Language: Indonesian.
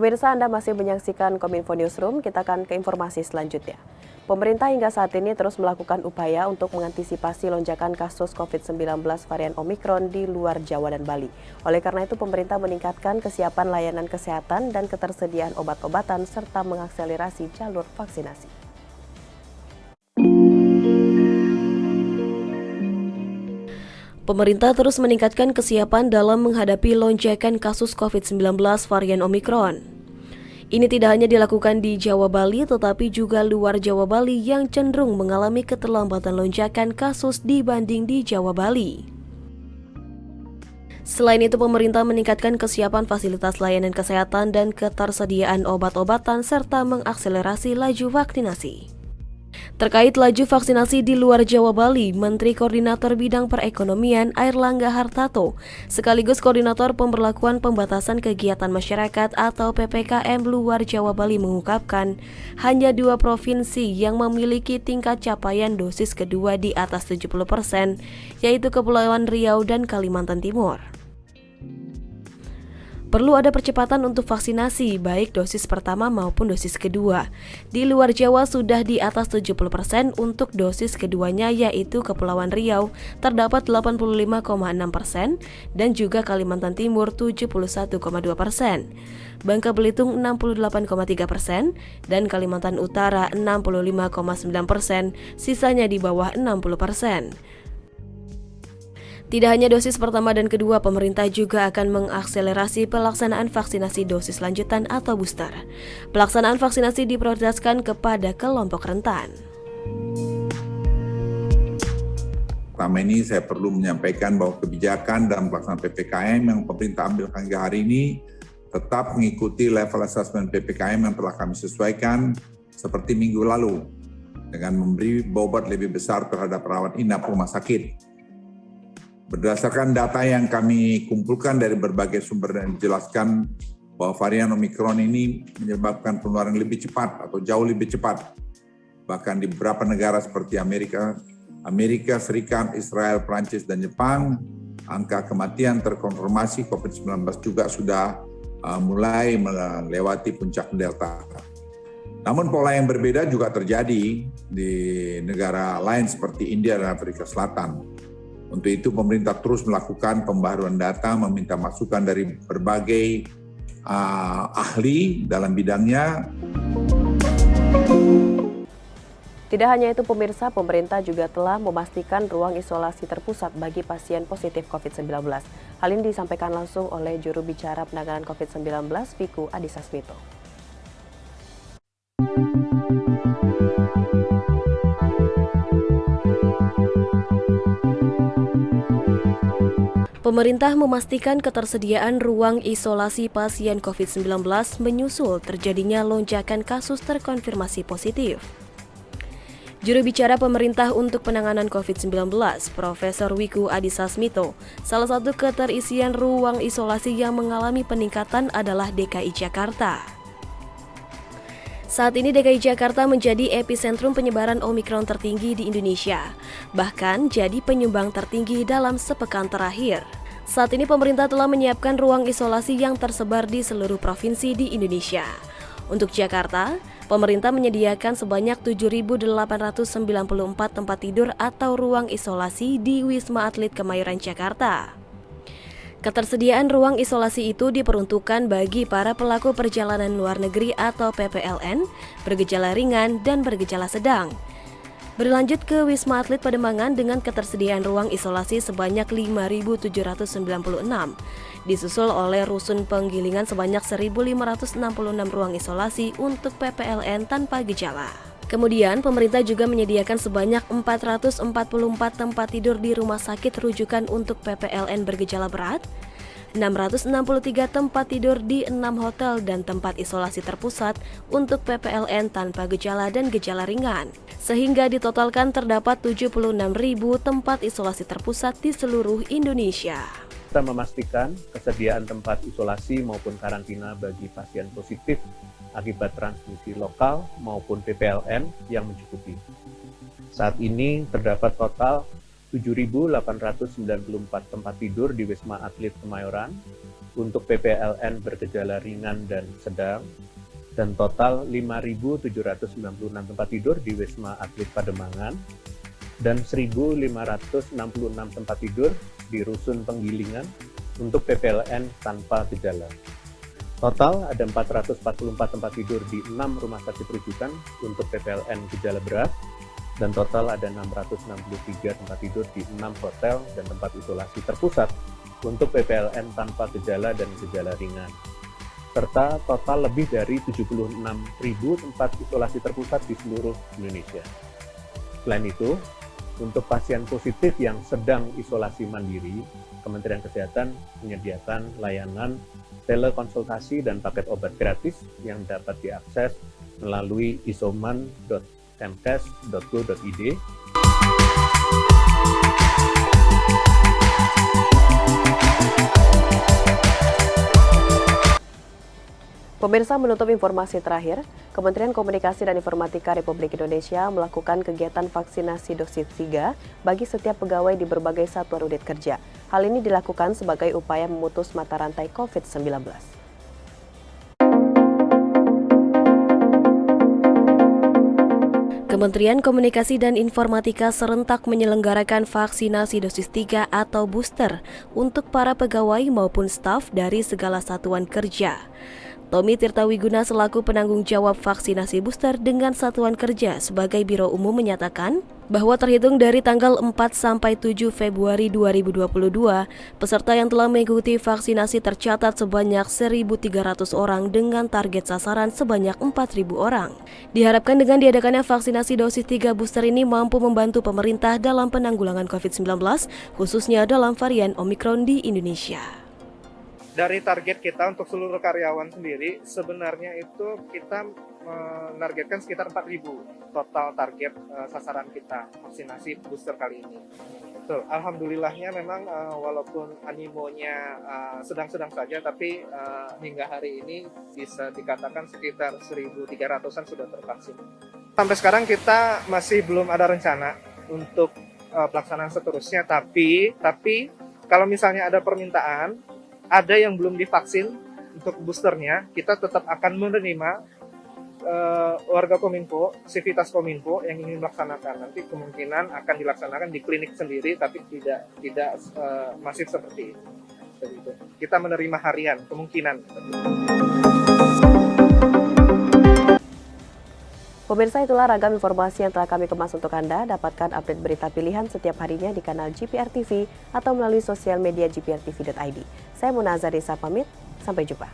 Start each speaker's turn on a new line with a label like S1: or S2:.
S1: Pemirsa, Anda masih menyaksikan Kominfo Newsroom, kita akan ke informasi selanjutnya. Pemerintah hingga saat ini terus melakukan upaya untuk mengantisipasi lonjakan kasus COVID-19 varian Omikron di luar Jawa dan Bali. Oleh karena itu, pemerintah meningkatkan kesiapan layanan kesehatan dan ketersediaan obat-obatan serta mengakselerasi jalur vaksinasi. Pemerintah terus meningkatkan kesiapan dalam menghadapi lonjakan kasus COVID-19 varian Omikron. Ini tidak hanya dilakukan di Jawa Bali, tetapi juga luar Jawa Bali yang cenderung mengalami keterlambatan lonjakan kasus dibanding di Jawa Bali. Selain itu, pemerintah meningkatkan kesiapan fasilitas layanan kesehatan dan ketersediaan obat-obatan serta mengakselerasi laju vaksinasi. Terkait laju vaksinasi di luar Jawa Bali, Menteri Koordinator Bidang Perekonomian Airlangga Hartarto sekaligus Koordinator Pemberlakuan Pembatasan Kegiatan Masyarakat atau PPKM luar Jawa Bali mengungkapkan hanya 2 provinsi yang memiliki tingkat capaian dosis kedua di atas 70%, yaitu Kepulauan Riau dan Kalimantan Timur. Perlu ada percepatan untuk vaksinasi, baik dosis pertama maupun dosis kedua. Di luar Jawa sudah di atas 70% untuk dosis keduanya, yaitu Kepulauan Riau terdapat 85,6% dan juga Kalimantan Timur 71,2%. Bangka Belitung 68,3% dan Kalimantan Utara 65,9%, sisanya di bawah 60%. Tidak hanya dosis pertama dan kedua, pemerintah juga akan mengakselerasi pelaksanaan vaksinasi dosis lanjutan atau booster. Pelaksanaan vaksinasi diprioritaskan kepada kelompok rentan.
S2: Pertama ini saya perlu menyampaikan bahwa kebijakan dalam pelaksanaan PPKM yang pemerintah ambil hingga hari ini tetap mengikuti level assessment PPKM yang telah kami sesuaikan seperti minggu lalu dengan memberi bobot lebih besar terhadap perawat inap rumah sakit. Berdasarkan data yang kami kumpulkan dari berbagai sumber dan dijelaskan bahwa varian Omikron ini menyebabkan penularan lebih cepat atau jauh lebih cepat. Bahkan di beberapa negara seperti Amerika Serikat, Israel, Prancis, dan Jepang, angka kematian terkonfirmasi COVID-19 juga sudah mulai melewati puncak Delta. Namun pola yang berbeda juga terjadi di negara lain seperti India dan Afrika Selatan. Untuk itu pemerintah terus melakukan pembaharuan data, meminta masukan dari berbagai ahli dalam bidangnya.
S1: Tidak hanya itu pemirsa, pemerintah juga telah memastikan ruang isolasi terpusat bagi pasien positif COVID-19. Hal ini disampaikan langsung oleh juru bicara penanganan COVID-19, Wiku Adhisa Smito. Pemerintah memastikan ketersediaan ruang isolasi pasien COVID-19 menyusul terjadinya lonjakan kasus terkonfirmasi positif. Juru bicara pemerintah untuk penanganan COVID-19, Profesor Wiku Adhisa Smito, salah satu keterisian ruang isolasi yang mengalami peningkatan adalah DKI Jakarta. Saat ini DKI Jakarta menjadi epicentrum penyebaran Omikron tertinggi di Indonesia, bahkan jadi penyumbang tertinggi dalam sepekan terakhir. Saat ini pemerintah telah menyiapkan ruang isolasi yang tersebar di seluruh provinsi di Indonesia. Untuk Jakarta, pemerintah menyediakan sebanyak 7.894 tempat tidur atau ruang isolasi di Wisma Atlet Kemayoran, Jakarta. Ketersediaan ruang isolasi itu diperuntukkan bagi para pelaku perjalanan luar negeri atau PPLN, bergejala ringan dan bergejala sedang. Berlanjut ke Wisma Atlet Pademangan dengan ketersediaan ruang isolasi sebanyak 5.796, disusul oleh Rusun Penggilingan sebanyak 1.566 ruang isolasi untuk PPLN tanpa gejala. Kemudian, pemerintah juga menyediakan sebanyak 444 tempat tidur di rumah sakit rujukan untuk PPLN bergejala berat, 663 tempat tidur di 6 hotel dan tempat isolasi terpusat untuk PPLN tanpa gejala dan gejala ringan. Sehingga ditotalkan terdapat 76.000 tempat isolasi terpusat di seluruh Indonesia.
S3: Kita memastikan kesediaan tempat isolasi maupun karantina bagi pasien positif akibat transmisi lokal maupun PPLN yang mencukupi. Saat ini terdapat total 7.894 tempat tidur di Wisma Atlet Kemayoran untuk PPLN bergejala ringan dan sedang, dan total 5.796 tempat tidur di Wisma Atlet Pademangan, dan 1.566 tempat tidur di Rusun Penggilingan untuk PPLN tanpa gejala. Total ada 444 tempat tidur di 6 rumah sakit rujukan untuk PPLN gejala berat, dan total ada 663 tempat tidur di 6 hotel dan tempat isolasi terpusat untuk PPLN tanpa gejala dan gejala ringan, serta total lebih dari 76.000 tempat isolasi terpusat di seluruh Indonesia. Selain itu, untuk pasien positif yang sedang isolasi mandiri, Kementerian Kesehatan menyediakan layanan telekonsultasi dan paket obat gratis yang dapat diakses melalui isoman.kemkes.go.id.
S1: Pemirsa, menutup informasi terakhir, Kementerian Komunikasi dan Informatika Republik Indonesia melakukan kegiatan vaksinasi dosis 3 bagi setiap pegawai di berbagai satuan unit kerja. Hal ini dilakukan sebagai upaya memutus mata rantai COVID-19. Kementerian Komunikasi dan Informatika serentak menyelenggarakan vaksinasi dosis 3 atau booster untuk para pegawai maupun staf dari segala satuan kerja. Tommy Tirtawiguna selaku penanggung jawab vaksinasi booster dengan satuan kerja sebagai Biro Umum menyatakan bahwa terhitung dari tanggal 4 sampai 7 Februari 2022, peserta yang telah mengikuti vaksinasi tercatat sebanyak 1.300 orang dengan target sasaran sebanyak 4.000 orang. Diharapkan dengan diadakannya vaksinasi dosis 3 booster ini mampu membantu pemerintah dalam penanggulangan COVID-19, khususnya dalam varian Omikron di Indonesia.
S4: Dari target kita untuk seluruh karyawan sendiri, sebenarnya itu kita menargetkan sekitar 4.000 total target sasaran kita vaksinasi booster kali ini. Betul, alhamdulillahnya memang walaupun animonya sedang-sedang saja, tapi hingga hari ini bisa dikatakan sekitar 1.300-an sudah tervaksin. Sampai sekarang kita masih belum ada rencana untuk pelaksanaan seterusnya, tapi kalau misalnya ada permintaan, ada yang belum divaksin untuk boosternya, kita tetap akan menerima warga Kominfo, Sivitas Kominfo yang ingin melaksanakan. Nanti kemungkinan akan dilaksanakan di klinik sendiri, tapi tidak masif seperti itu. Kita menerima harian, kemungkinan.
S1: Pemirsa, itulah ragam informasi yang telah kami kemas untuk Anda. Dapatkan update berita pilihan setiap harinya di kanal GPR TV atau melalui sosial media gprtv.id. Saya Muna Azarisa pamit, sampai jumpa.